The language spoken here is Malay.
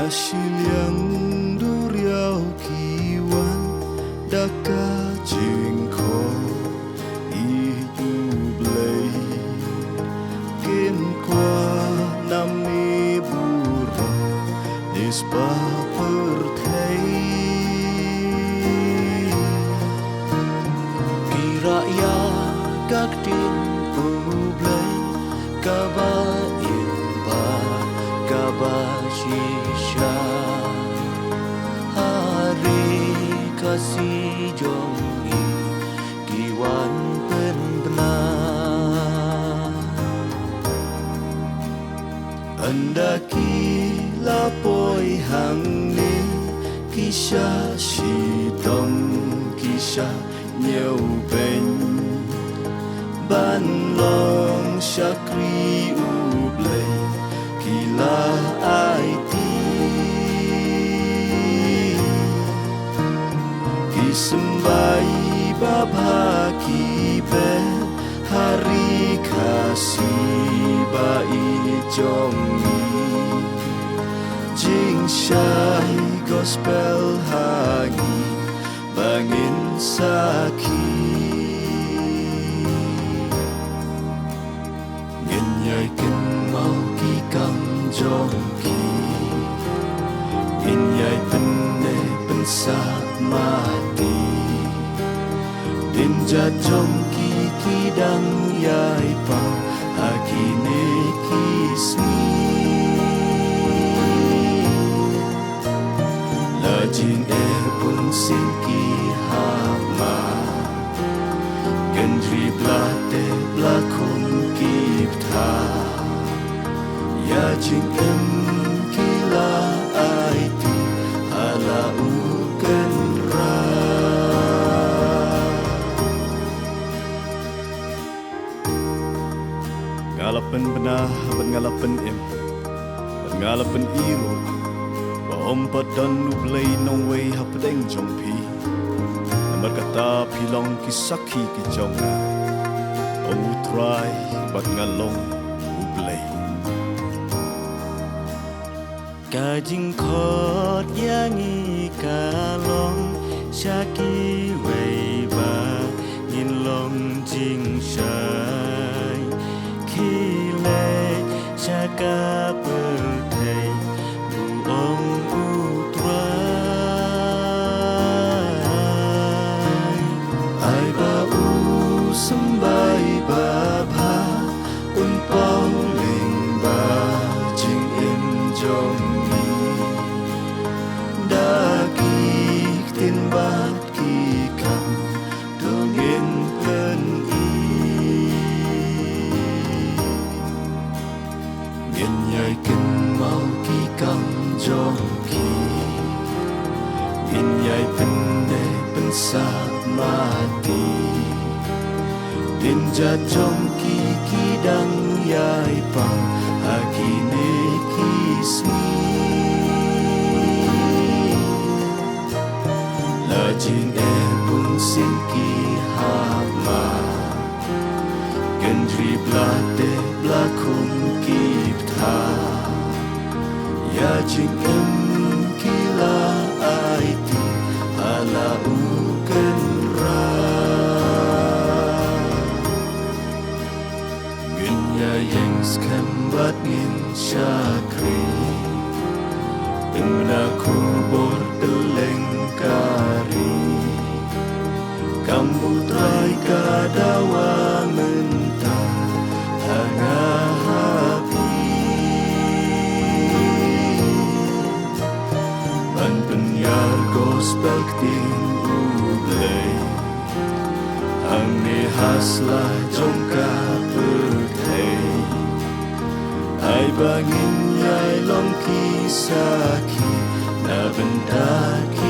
Shiliang duriau kiwan daka jengko iu blei kin kwa nami bura nisba perthei kiraya gakdin ublei kaba imba kaba shisha kasih jongi kiwan benar andaki lapoi hang ni kisah sidom kisah nhiều bên ban long shakri ublei kila ai Sembai baba kibe hari kasih bai jongi jing shai gospel hangi bangin saki ngenyai ken mau ki kam jongi ngenyai penne pensa mati Dinja jongki kidang yai pa hakine kismi Lajin pun sinki hama Gendri blate blakon kipta Ya jing kila aiti hala uken ngalapan benah, ngalapan ngalapan iro, baompat dan nublay nong way hapadeng jongpi, namar kata pilong kisaki kijonga, utray bat ngalong ublay. Kajing kot yangi kalong syaki way ba nginlong jing syai. Kile syaka perthei buong utrai ai bau sembai baba unpau ling ba jing im jongi daki tin bat ki kam dongin pen Ngenyai ken mau ki kam jongki Ngenyai penne pensa mati Dinja jongki kidang yai pang hakine kismi Lajing pun sinki hama Gendri blate blakon kipta Ya jing kila aiti hala uken ra Ngenya yang skembat ngin syakri Pena kubur delengkari Kamu trai kadawa mentah hangahapi Ban penyar gospel ting ublei Angne haslah jongka perthei Ai bangin yai long kisaki na bendaki